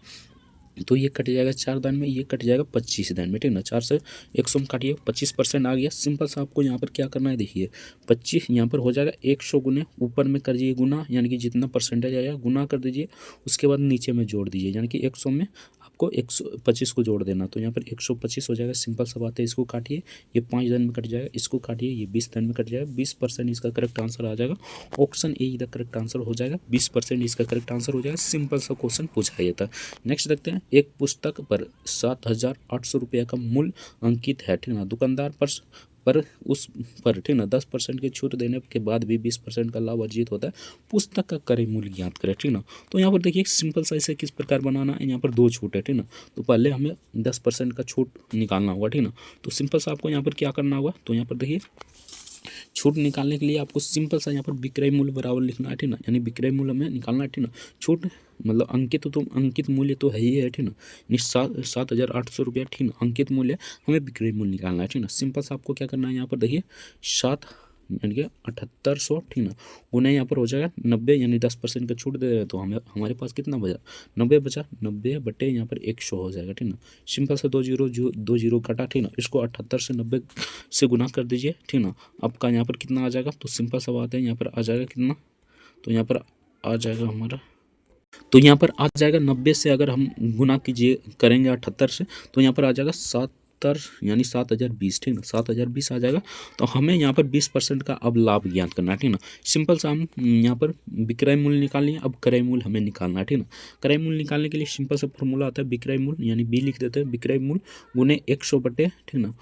तो ये कट जाएगा 4 दान में, ये कट जाएगा 25 दान में, ठीक ना। 4 से 100 में काटिए 25% आ गया। सिंपल सा आपको यहाँ पर क्या करना है, देखिए 25 यहाँ पर हो जाएगा 100 गुने, ऊपर में कर दीजिए गुना, यानी कि जितना परसेंटेज आया गुना कर दीजिए, उसके बाद नीचे में जोड़ दीजिए, यानी कि 100 में आपको 125 को जोड़ देना, तो यहाँ पर 125 हो जाएगा। सिंपल सा बात है, इसको काटिए, ये 5 दान में कट जाएगा, इसको काटिए, ये 20 दान में कट जाएगा, 20% इसका करेक्ट आंसर आ जाएगा। Option A the correct answer हो जाएगा, 20% इसका करेक्ट आंसर हो जाएगा। सिंपल सा क्वेश्चन पूछा गया था। नेक्स्ट देखते हैं, एक पुस्तक पर 7,800 रुपये का मूल्य अंकित है, ठीक ना, दुकानदार पर उस पर, ठीक ना, 10% की छूट देने के बाद भी 20% का लाभ अर्जित होता है। पुस्तक का क्रय मूल्य ज्ञात करें, ठीक ना। तो यहाँ पर देखिए सिंपल सा इसे किस प्रकार बनाना है, यहाँ पर 2 छूट है, ठीक ना। तो पहले हमें 10% का छूट निकालना होगा, ठीक ना। तो सिंपल सा आपको यहाँ पर क्या करना होगा, तो यहाँ पर देखिए छूट निकालने के लिए आपको सिंपल सा यहाँ पर विक्रय मूल्य बराबर लिखना है, ठीक ना, यानी विक्रय मूल्य हमें निकालना है, ठीक ना। छूट मतलब अंकित मूल्य तो है ही है, ठीक ना, 7,800 रुपया, ठीक ना, अंकित मूल्य, हमें विक्रय मूल्य निकालना है, ठीक ना। सिंपल सा आपको क्या करना है, यहाँ पर देखिए 7 यानी कि 7,800, ठीक ना, उन्हें यहाँ पर हो जाएगा 90, यानी 10% का छूट दे रहे हैं, तो हमें हमारे पास कितना बचा 90 बचा, 90 बटे यहाँ पर 100 हो जाएगा, ठीक ना। सिंपल सा 2 जीरो कटा, ठीक ना, इसको 78 से 90 से गुना कर दीजिए, ठीक ना। आपका यहाँ पर कितना आ जाएगा, तो सिंपल सा बात है, यहाँ पर आ जाएगा कितना, तो यहाँ पर आ जाएगा हमारा, तो यहाँ पर आ जाएगा 90 से अगर हम गुना कीजिए करेंगे 78 से, तो यहाँ पर आ जाएगा 7 यानी 7,020, ठीक ना, 7,020 आ जाएगा। तो हमें यहाँ पर 20% का अब लाभ ज्ञात करना है, ठीक ना। सिंपल सा हम यहाँ पर विक्रय मूल्य निकाल लिए, अब क्रय मूल्य हमें निकालना है, ठीक ना। क्रय मूल्य निकालने के लिए सिंपल सा फॉर्मूला आता है, विक्रय मूल्य यानी बी लिख देते हैं, विक्रय मूल्य गुने 100 बटे, ठीक ना,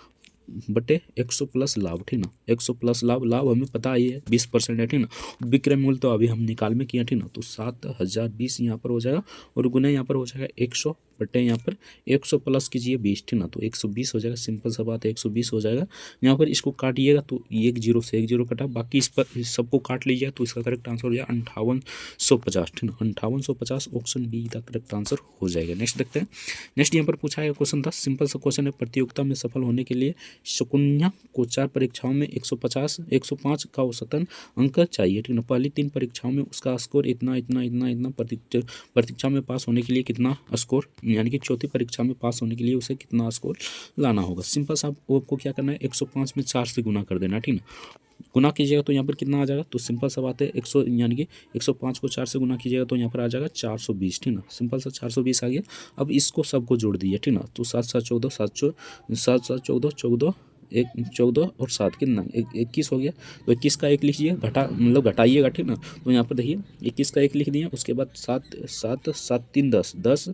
बटे 100 प्लस लाभ, ठीक ना, 100 प्लस लाभ हमें पता ही है 20% है, ठीक ना। विक्रय मूल्य तो अभी हम निकाल में किया, ठीक ना, तो 7,020 यहाँ पर हो जाएगा और गुना यहाँ पर हो जाएगा 100 बटे यहाँ पर 100 प्लस कीजिए 20, ठीक ना, तो 120 हो जाएगा। सिंपल सा बात है, 120 हो जाएगा। यहाँ पर इसको काटिएगा तो एक जीरो से एक जीरो कटा, बाकी इस पर इस सबको काट लीजिएगा तो इसका करेक्ट आंसर हो जाएगा 5850, ठीक ना, 5850 ऑप्शन बी का करेक्ट आंसर हो जाएगा। नेक्स्ट देखते हैं। नेक्स्ट यहाँ पर पूछा गया क्वेश्चन था, सिंपल सा क्वेश्चन है, प्रतियोगिता में सफल होने के लिए शकुन्या को 4 परीक्षाओं में 150 105 का औसतन अंक चाहिए, ठीक ना। पहली 3 परीक्षाओं में उसका स्कोर इतना इतना इतना इतना, परीक्षा में पास होने के लिए कितना स्कोर, यानी कि चौथी परीक्षा में पास होने के लिए उसे कितना स्कोर लाना होगा। सिंपल सा आपको क्या करना है, 105 में 4 से गुना कर देना, ठीक ना। गुना कीजिएगा तो यहाँ पर कितना आ जाएगा, तो सिंपल सा बात है 100 यानी कि 105 को 4 से गुना कीजिएगा तो यहाँ पर आ जाएगा 420, ठीक ना। सिंपल सा 420 आ गया। अब इसको सबको जोड़ दीजिए, ठीक ना, तो 7 7 14 7 7 14 14 एक 14 और 7 कितना 21 हो गया। तो 21 का 1 लिखिए, मतलब घटाइएगा, ठीक ना। तो यहाँ पर देखिए 21 का 1 लिख दिए, उसके बाद 7 7 7 3 10 10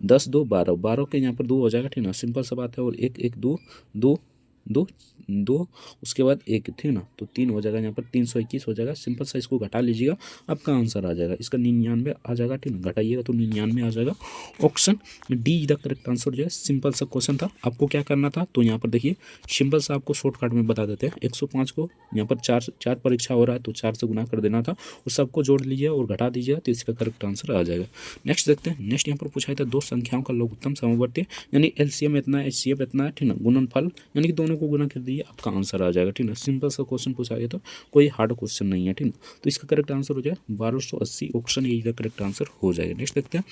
10 2 12 12 के यहाँ पर 2 हो जाएगा, ठीक ना। सिंपल सा बात है, और 1 1 2 2 2 2 उसके बाद 1, ठीक ना, तो 3 हो जाएगा। यहाँ पर 321 हो जाएगा। सिंपल सा इसको घटा लीजिएगा, आपका आंसर आ जाएगा। इसका 99 आ जाएगा, ठीक ना, घटाइएगा तो 99 आ जाएगा। Option D the correct answer हो जाएगा। सिंपल सा क्वेश्चन था, आपको क्या करना था, तो यहाँ पर देखिए सिंपल सा आपको शॉर्टकट में बता देते हैं। 105 को यहाँ पर 4 परीक्षा हो रहा है तो 4 से गुना कर देना था, और सबको जोड़ लीजिए और घटा दीजिएगा तो इसका करेक्ट आंसर आ जाएगा। नेक्स्ट देखते हैं। नेक्स्ट यहाँ पर पूछा था, दो संख्याओं का लघुत्तम समवर्ती यानी एलसीएम इतना है, एचसीएफ इतना है, ठीक ना, गुणनफल यानी कि दोनों को गुना कर दीजिए, आपका आंसर आ जाएगा, ठीक ना। सिंपल सा क्वेश्चन पूछा गया, तो कोई हार्ड क्वेश्चन नहीं है, ठीक ना। तो इसका करेक्ट आंसर हो जाएगा 1280, ऑप्शन ए का करेक्ट आंसर हो जाएगा। नेक्स्ट देखते हैं।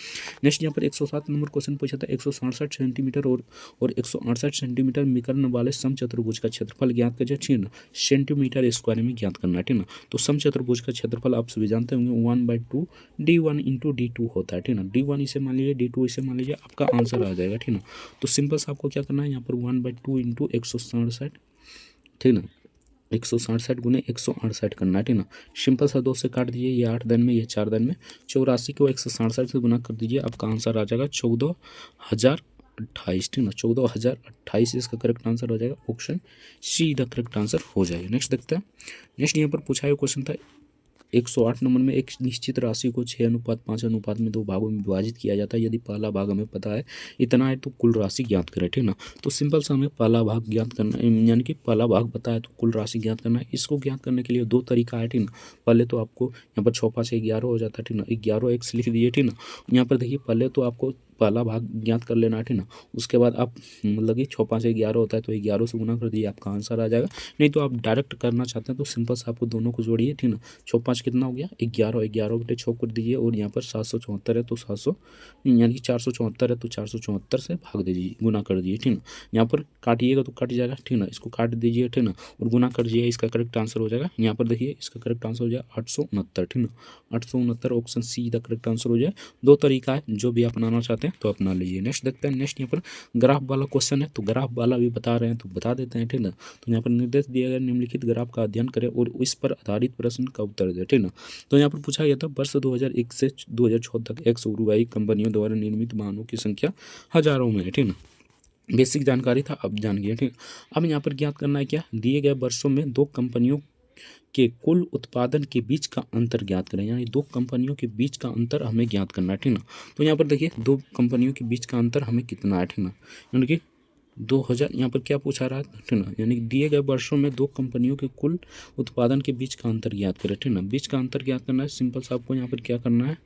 नेक्स्ट यहाँ पर 107 नंबर क्वेश्चन पूछा था, 167 सेंटीमीटर और 168 सेंटीमीटर विकर्ण वाले समचतुर्भुज का क्षेत्रफल ज्ञात कीजिए, ठीक ना, सेंटीमीटर स्क्वायर में ज्ञात करना है, ठीक ना। तो समचतुर्भुज का क्षेत्रफल आप सभी जानते होंगे 1/2 D1 × D2 होता है, ठीक ना। D1 इसे मान लीजिए, D2 इसे मान लीजिए, आपका आंसर आ जाएगा, ठीक ना। तो सिंपल से आपको क्या करना है, यहाँ पर 1/2 × 167, ठीक ना, 167 गुने 168 करना है, ठीक ना। सिंपल सा 2 से काट दीजिए, ये 8 दिन में, ये 4 दिन में। 84 को 167 से गुना कर दीजिए, आपका आंसर आ जाएगा 14,028, ठीक ना, 14,028 इसका करेक्ट आंसर हो जाएगा। Option see the correct answer हो जाएगा। नेक्स्ट देखते हैं। नेक्स्ट यहाँ पर पूछा हुआ क्वेश्चन था, 108 नंबर में एक निश्चित राशि को 6:5 में 2 भागों में विभाजित किया जाता है। यदि पहला भाग हमें पता है इतना है तो कुल राशि ज्ञात करें, ठीक ना। तो सिंपल सा हमें पहला भाग ज्ञात करना है, यानी कि पहला भाग पता है तो कुल राशि ज्ञात करना है। इसको ज्ञात करने के लिए 2 तरीका है, ठीक ना। पहले तो आपको यहाँ पर 6 5 11 हो जाता है, ठीक ना, 11x लिख दीजिए, ठीक ना। यहाँ पर देखिए पहले तो आपको पहला भाग ज्ञात कर लेना है, ठीक ना। उसके बाद आप मतलब कि 6 5 11 होता है तो 11 से गुना कर दिए, आपका आंसर आ जाएगा। नहीं तो आप डायरेक्ट करना चाहते हैं तो सिंपल से आपको दोनों को जोड़िए, ठीक ना। 6 5 कितना हो गया 11, 11 बटे 6 कर दीजिए, और यहाँ पर 774 है तो 700 यानी कि 474 है तो 474 से भाग दीजिए, गुना कर दीजिए, ठीक ना। यहाँ पर काटिएगा तो कट जाएगा, ठीक ना, इसको काट दीजिए, ठीक ना, और गुना कर दीजिए, इसका करेक्ट आंसर हो जाएगा। यहाँ पर देखिए इसका करेक्ट आंसर हो जाएगा 869, ठीक ना, 869 option see the correct answer हो जाए। 2 तरीका है, जो भी अपनाना चाहते हैं तो अपना लीजिए। नेक्स्ट देखते हैं। नेक्स्ट यहाँ पर ग्राफ वाला क्वेश्चन है, तो ग्राफ वाला भी बता रहे हैं तो बता देते हैं, ठीक ना। तो यहाँ पर निर्देश दिया गया, निम्नलिखित ग्राफ का अध्ययन करें और इस पर आधारित प्रश्न का उत्तर दें, ठीक ना। तो यहाँ पर पूछा गया था, वर्ष 2001 से 2014 तक एक्स उरुग्वाई कंपनियों द्वारा निर्मित वाहनों की संख्या हजारों में है, ठीक ना। बेसिक जानकारी था, अब जान गए, ठीक। अब यहाँ पर ज्ञात करना है क्या, दिए गए वर्षों में 2 कंपनियों के कुल उत्पादन के बीच का अंतर ज्ञात करें, यानी 2 कंपनियों के बीच का अंतर हमें ज्ञात करना है, ठीक ना। तो यहाँ पर देखिए 2 कंपनियों के बीच का अंतर हमें कितना है, ठीक ना, यानी कि 2000 यहाँ पर क्या पूछा रहा है, ठीक ना, यानी दिए गए वर्षों में 2 कंपनियों के कुल उत्पादन के बीच का अंतर ज्ञात करें, ठीक ना। बीच का अंतर ज्ञात करना है, सिंपल सा आपको यहाँ पर क्या करना है,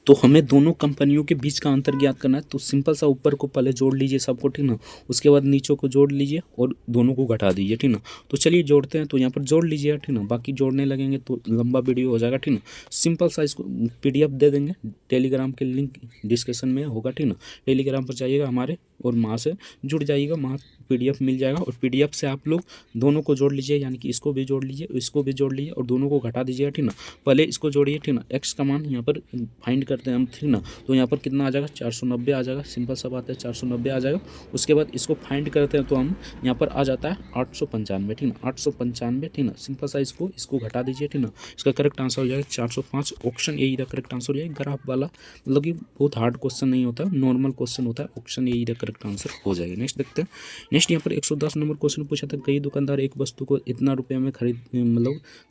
तो हमें दोनों कंपनियों के बीच का अंतर ज्ञात करना है। तो सिंपल सा ऊपर को पहले जोड़ लीजिए सबको, ठीक ना, उसके बाद नीचों को जोड़ लीजिए और दोनों को घटा दीजिए, ठीक ना। तो चलिए जोड़ते हैं, तो यहाँ पर जोड़ लीजिए, ठीक ना, बाकी जोड़ने लगेंगे तो लंबा वीडियो हो जाएगा, ठीक ना। सिंपल सा इसको PDF दे देंगे, टेलीग्राम के लिंक डिस्क्रिप्शन में होगा, ठीक ना। टेलीग्राम पर जाइएगा हमारे और वहाँ से जुड़ जाइएगा, वहाँ PDF मिल जाएगा, और PDF से आप लोग दोनों को जोड़ लीजिए, यानी कि इसको भी जोड़ लीजिए, इसको भी जोड़ लीजिए और दोनों को घटा दीजिएगा, ठीक ना। पहले इसको जोड़िए, ठीक ना, एक्स का मान यहाँ पर फाइंड करते हैं हम, ठीक ना। तो यहाँ पर कितना आ जाएगा 490 आ जाएगा, सिंपल सा बात है 490 आ जाएगा। उसके बाद इसको फाइंड करते हैं तो हम यहाँ पर आ जाता है 895, ठीक ना, 895, ठीक ना। सिंपल सा इसको घटा दीजिए, ठीक ना, इसका करेक्ट आंसर हो जाएगा 405, ऑप्शन यही द करेक्ट आंसर हो जाएगा। ग्राफ वाला मतलब कि बहुत हार्ड क्वेश्चन नहीं होता, नॉर्मल क्वेश्चन होता है, ऑप्शन यही द करेक्ट करेक्ट आंसर हो जाएगा। नेक्स्ट देखते हैं। नेक्स्ट यहाँ पर 110 नंबर क्वेश्चन पूछा था, कई दुकानदार एक वस्तु को इतना रुपये में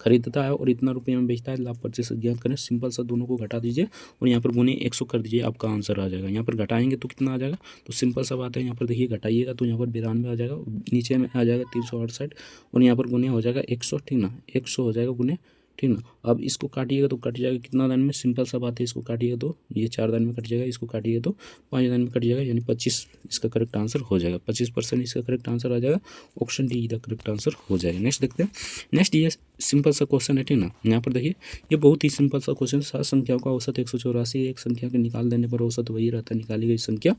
खरीदता है और इतना रुपये में बेचता है, लाभ प्रतिशत ज्ञात करें। सिंपल सा दोनों को घटा दीजिए और यहाँ पर गुने 100 कर दीजिए, आपका आंसर आ जाएगा। यहाँ पर घटाएंगे तो कितना आ जाएगा, तो सिंपल सा बात है, यहाँ पर देखिए घटाइएगा तो यहाँ पर 92 आ जाएगा, नीचे में आ जाएगा 368 और यहाँ पर गुने हो जाएगा 100, ठीक ना, 100 हो जाएगा गुने, ठीक ना। अब इसको काटिएगा तो कट जाएगा कितना दान में, सिंपल सा बात है, इसको काटिएगा तो ये 4 दान में कट जाएगा, इसको काटिएगा तो 5 दान में कट जाएगा, यानी 25 इसका करेक्ट आंसर हो जाएगा। 25% इसका करेक्ट आंसर आ जाएगा, option D the correct answer हो जाएगा। नेक्स्ट देखते हैं। नेक्स्ट ये सिंपल सा क्वेश्चन है, ठीक ना। यहाँ पर देखिए ये बहुत ही सिंपल सा क्वेश्चन, 7 संख्याओं का औसत 184, एक संख्या के निकाल देने पर औसत वही रहता है, निकाली गई संख्या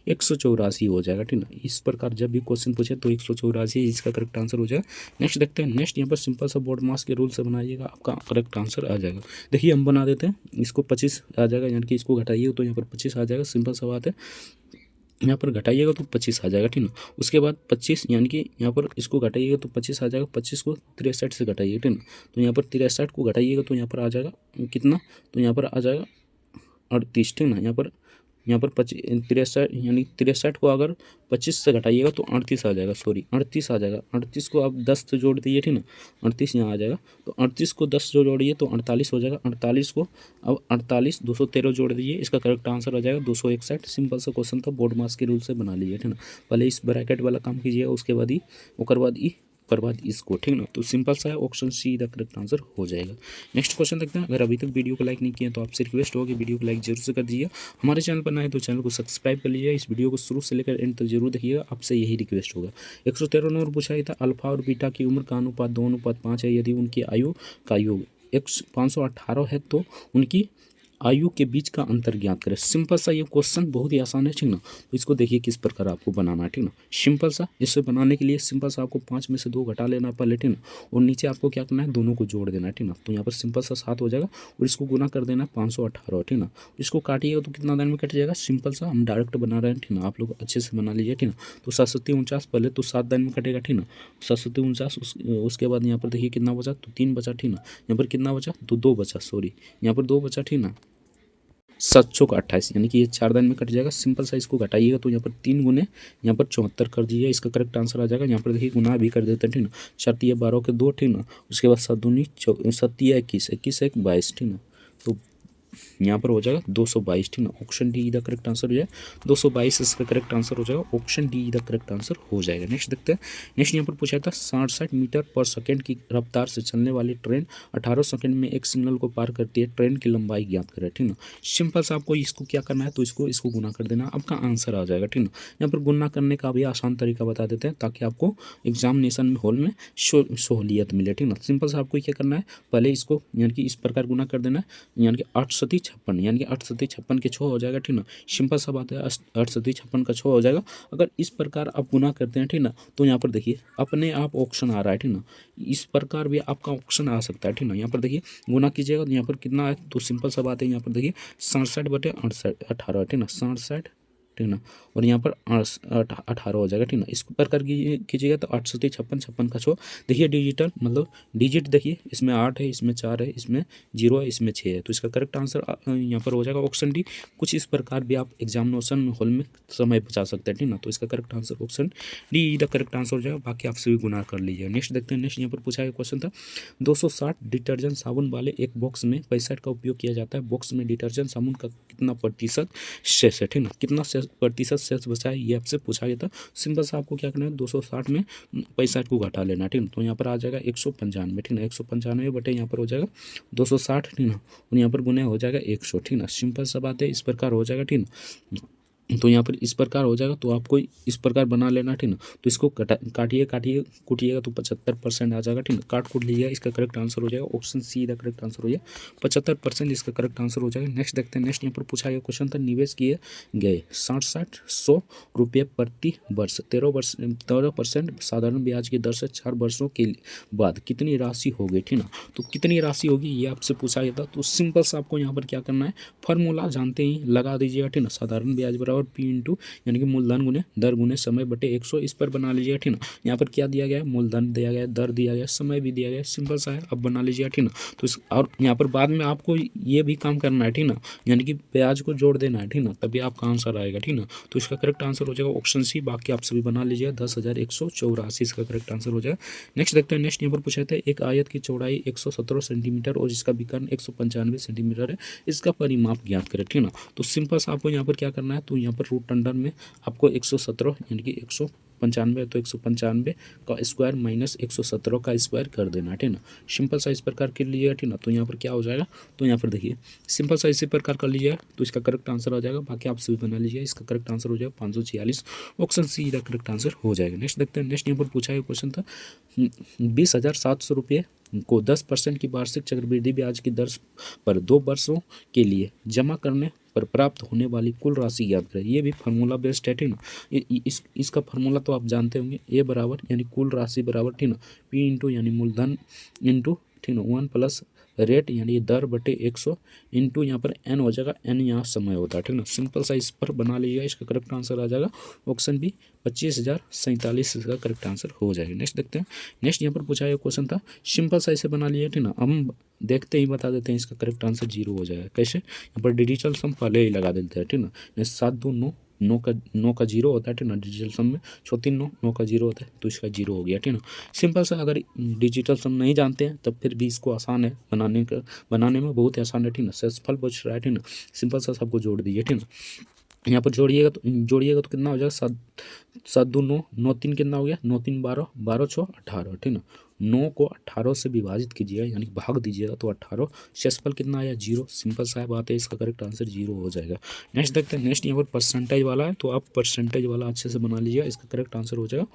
184 हो जाएगा, ठीक ना। इस प्रकार जब भी क्वेश्चन पूछे तो 184 इसका करेक्ट आंसर हो जाएगा। नेक्स्ट देखते हैं। नेक्स्ट यहाँ पर सिंपल सा बोर्ड मास के रूल से बनाइएगा, आपका करेक्ट आंसर आ जाएगा। देखिए हम बना देते हैं, इसको 25 आ जाएगा, यानी कि इसको घटाइएगा तो यहाँ पर 25 आ जाएगा, सिंपल सा बात है। यहाँ पर घटाइएगा तो 25 आ जाएगा, ठीक ना। उसके बाद 25 यानी कि यहाँ पर इसको घटाइएगा तो 25 आ जाएगा, 25 को 63 से घटाइएगा, ठीक ना। तो यहाँ पर 63 को घटाइएगा तो यहाँ पर आ जाएगा कितना, तो यहाँ पर आ जाएगा 38, ठीक ना। यहाँ पर 63 यानी 63 को अगर 25 से घटाइएगा तो 38 आ जाएगा, सॉरी 38 आ जाएगा। 38 को आप 10 से जोड़ दीजिए, ठीक ना, 38 यहाँ आ जाएगा। तो 38 को 10 जो जोड़िए तो 48 हो जाएगा। 48 को अब 48 213 जोड़ दीजिए, इसका करेक्ट आंसर आ जाएगा 261। सिंपल सा क्वेश्चन था, बोर्ड मास के रूल से बना लीजिए, ठीक ना। पहले इस ब्रैकेट वाला काम कीजिएगा, उसके बाद इसको, ठीक ना। तो सिंपल सा है, option see the correct answer हो जाएगा। नेक्स्ट क्वेश्चन देखते हैं। अगर अभी तक वीडियो को लाइक नहीं किया तो आपसे रिक्वेस्ट होगी वीडियो को लाइक जरूर से कर दीजिए। हमारे चैनल पर नए तो चैनल को सब्सक्राइब कर लीजिए। इस वीडियो को शुरू से लेकर एंड तक जरूर देखिएगा, आपसे यही रिक्वेस्ट होगा। 113 नंबर पूछा गया था, अल्फा और बीटा की उम्र का अनुपात 2:5 है, यदि उनकी आयु का योग 518 है तो उनकी आयु के बीच का अंतर ज्ञात करें। सिंपल सा ये क्वेश्चन बहुत ही आसान है, ठीक ना। तो इसको देखिए किस प्रकार आपको बनाना है, ठीक ना। सिंपल सा इसे बनाने के लिए सिंपल सा आपको 5 में से 2 घटा लेना पहले, ठीक ना, और नीचे आपको क्या करना है, दोनों को जोड़ देना है, ठीक ना। तो यहाँ पर सिंपल सा 7 हो जाएगा और इसको गुना कर देना 518, ठीक ना। इसको काटिएगा तो कितना दान में कट जाएगा, सिंपल सा हम डायरेक्ट बना रहे हैं, ठीक ना। आप लोग अच्छे से बना लीजिए, ठीक ना। तो 7 49 पहले तो 7 दान में कटेगा, ठीक ना। 7 49 उसके बाद यहाँ पर देखिए कितना बचा, तो 3 बचा, ठीक ना। यहाँ पर कितना बचा, तो 2 बचा, सॉरी यहाँ पर 2 बचा, ठीक ना। 728 यानी कि ये 4 दान में कट जाएगा। सिंपल सा इसको घटाइएगा तो यहाँ पर 3 गुने यहाँ पर 74 कर दीजिए, इसका करेक्ट आंसर आ जाएगा। यहाँ पर देखिए गुना भी कर देते हैं, ठीक ना। 4 तिया 12 के 2, ठीक ना। उसके बाद 7 दूनी 7 तिया 21, 21 1 22, ठीक ना। तो यहाँ पर हो जाएगा 222, ठीक ना। Option D the correct answer हो जाएगा, 222 इसका करेक्ट आंसर हो जाएगा, option D the correct answer हो जाएगा। नेक्स्ट देखते हैं। नेक्स्ट यहाँ पर पूछा था 60 मीटर पर सेकंड की रफ्तार से चलने वाली ट्रेन 18 सेकंड में एक सिग्नल को पार करती है, ट्रेन की लंबाई ज्ञात करें, ठीक ना। सिंपल सा आपको इसको क्या करना है, तो इसको गुना कर देना, आपका आंसर आ जाएगा, ठीक ना। यहाँ पर गुना करने का भी आसान तरीका बता देते हैं ताकि आपको एग्जामिनेशन हॉल में सहूलियत मिले, ठीक ना। सिंपल सा आपको क्या करना है, पहले इसको यानी कि इस प्रकार गुना कर देना है, यानी कि 8 सती 56 यानी कि 8 सती 56 के 6 हो जाएगा, ठीक ना। सिंपल सा बात है, 8 सती 56 का 6 हो जाएगा। अगर इस प्रकार आप गुना करते हैं, ठीक ना, तो यहाँ पर देखिए अपने आप ऑप्शन आ रहा है, ठीक ना। इस प्रकार भी आपका ऑप्शन आ सकता है, ठीक ना। यहाँ पर देखिए गुना कीजिएगा तो यहाँ पर कितना है, तो सिंपल सा बात है, यहाँ पर देखिए 67/18, ठीक ना, 67, ठीक ना। और यहाँ पर 18 हो जाएगा, ठीक ना। इस प्रकार कीजिएगा तो 8 सती 56 56 का 6, देखिए डिजिटल मतलब डिजिट देखिए, इसमें 8 है, इसमें 4 है, इसमें 0 है, इसमें 6 है, तो इसका करेक्ट आंसर यहाँ पर हो जाएगा ऑप्शन डी। कुछ इस प्रकार भी आप एग्जामिनेशन हॉल में समय बचा सकते हैं, ठीक ना। तो इसका correct answer option D the correct answer हो जाएगा, बाकी आपसे भी गुना कर लीजिए। नेक्स्ट देखते हैं। नेक्स्ट यहाँ पर पूछा गया क्वेश्चन था, 260 डिटर्जेंट साबुन वाले एक बॉक्स में 65 का उपयोग किया जाता है, बॉक्स में डिटर्जेंट साबुन का कितना प्रतिशत शेष है, ठीक ना। कितना प्रतिशत शेष बचा है ये आपसे पूछा गया था। सिंपल सा आपको क्या करना है, 260 में 65 को घटा लेना, ठीक ना। तो यहाँ पर आ जाएगा 195, ठीक ना। 195 बटे यहाँ पर हो जाएगा 260, ठीक ना। और यहाँ पर गुने हो जाएगा 100, ठीक ना। सिंपल सा बात है, इस प्रकार हो जाएगा, ठीक ना। तो यहाँ पर इस प्रकार हो जाएगा, तो आपको इस प्रकार बना लेना, ठीक ना। तो इसको काटिए कूटिएगा तो 75% आ जाएगा, ठीक ना। काट कूट लीजिएगा, इसका करेक्ट आंसर हो जाएगा, option see the correct answer हो जाएगा, 75% इसका करेक्ट आंसर हो जाएगा। नेक्स्ट देखते हैं। नेक्स्ट यहाँ पर पूछा गया क्वेश्चन था, निवेश किए गए 60-100 रुपये प्रति वर्ष 13% साधारण ब्याज की दर से 4 वर्षों के बाद कितनी राशि होगी, ठीक ना। तो कितनी राशि होगी ये आपसे पूछा गया था। तो सिंपल सा आपको यहाँ पर क्या करना है, फार्मूला जानते ही लगा दीजिएगा, ठीक ना। साधारण ब्याज बराबर और पी इंटू यानी कि मूलधन गुने दर गुने समय बटे 100 इस पर बना लीजिएगा, ठीक ना। यहाँ पर क्या दिया गया है, मूलधन दिया गया है, दर दिया गया है, समय भी दिया गया है, सिंपल सा है, अब बना लीजिएगा, ठीक ना। तो इस और यहाँ पर बाद में आपको ये भी काम करना है, ठीक ना, यानी कि ब्याज को जोड़ देना है, ठीक ना, तभी आपका आंसर आएगा, ठीक ना। तो इसका करेक्ट आंसर हो जाएगा ऑप्शन सी। बाकी आप सभी बना लीजिएगा, 10,184 इसका करेक्ट आंसर हो जाएगा। नेक्स्ट देखते हैं, नेक्स्ट यहाँ पर पूछा था एक आयत की चौड़ाई 117 सेंटीमीटर और इसका विकर्ण 195 सेंटीमीटर है, इसका परिमाप ज्ञात करें, ठीक ना। तो सिंपल सा आपको यहाँ पर क्या करना है, तो यहाँ पर रूट अंडर में आपको 117 यानी कि 195 तो 195 का स्क्वायर माइनस 117 का स्क्वायर कर देना, ठीक ना। सिंपल सा इस प्रकार कर लीजिएगा, ठीक ना। तो यहाँ पर क्या हो जाएगा, तो यहाँ पर देखिए सिंपल सा इसी प्रकार कर लीजिएगा तो इसका करेक्ट आंसर आ जाएगा। बाकी आप सभी बना लीजिए, इसका करेक्ट आंसर हो जाएगा 546, ऑप्शन सी का करेक्ट आंसर हो जाएगा। नेक्स्ट देखते हैं, नेक्स्ट यहाँ पर पूछा गया क्वेश्चन था 20,700 रुपये को 10% की वार्षिक चक्रवृद्धि ब्याज की दर पर 2 वर्षों के लिए जमा करने पर प्राप्त होने वाली कुल राशि याद करें। ये भी फार्मूला बेस्ड है, ठीक ना। इसका फार्मूला तो आप जानते होंगे, ए बराबर यानी कुल राशि बराबर, ठीक ना, पी इंटू यानी मूलधन इंटू, ठीक ना, 1 प्लस रेट यानी दर बटे 100 इंटू यहाँ पर एन हो जाएगा, एन यहाँ समय होता है, ठीक ना। सिंपल सा इस पर बना लीजिएगा, इसका करेक्ट आंसर आ जाएगा ऑप्शन बी 25,047 इसका करेक्ट आंसर हो जाएगा। नेक्स्ट देखते हैं, नेक्स्ट यहाँ पर पूछा गया क्वेश्चन था, सिंपल सा इसे बना लिया, ठीक ना। हम देखते ही बता देते हैं इसका करेक्ट आंसर 0 हो जाएगा। कैसे, यहाँ पर डिजिटल सम पहले ही लगा देते हैं, ठीक ना। 7 2 9 9 का 0 होता है, ठीक ना, डिजिटल सम में 6 3 9 9 का 0 होता है, तो इसका 0 हो गया, ठीक ना। सिंपल सा, अगर डिजिटल सम नहीं जानते हैं तब फिर भी इसको आसान है बनाने में बहुत ही आसान है, ठीक ना। सेल्सफल पूछ रहा है, ठीक ना, सिंपल सा सबको जोड़ दीजिए, ठीक ना। यहाँ पर जोड़िएगा तो कितना हो जाएगा, 7 2 9 9 3 कितना हो गया, 9 3 12 12 6 18, ठीक ना। 9 को 18 से विभाजित कीजिएगा यानी कि भाग दीजिएगा तो 18, शेषफल कितना आया 0। सिंपल सा बात है, इसका करेक्ट आंसर 0 हो जाएगा। नेक्स्ट देखते हैं, नेक्स्ट यहाँ पर परसेंटेज वाला है, तो आप परसेंटेज वाला अच्छे से बना लीजिएगा, इसका करेक्ट आंसर हो जाएगा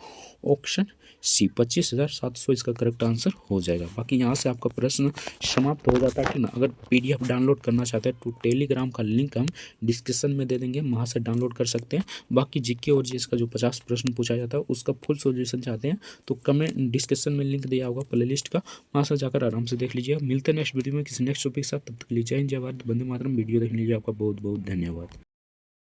ऑप्शन सी 25,700 इसका करेक्ट आंसर हो जाएगा। बाकी यहाँ से आपका प्रश्न समाप्त हो जाता है, ठीक ना। अगर PDF डाउनलोड करना चाहते हैं तो टेलीग्राम का लिंक हम डिस्क्रिप्शन में दे देंगे, वहाँ से डाउनलोड कर सकते हैं। बाकी GK और GS का जो 50 प्रश्न पूछा जाता है उसका फुल सॉल्यूशन चाहते हैं तो कमेंट डिस्क्रिप्शन में लिंक दिया होगा प्लेलिस्ट का, वहाँ से जाकर आराम से देख लीजिए। मिलते हैं नेक्स्ट वीडियो में किसी नेक्स्ट टॉपिक के साथ, तब तक के लिए जय हिंद जय भारत, वंदे मातरम। वीडियो देखने के लिए आपका बहुत बहुत धन्यवाद।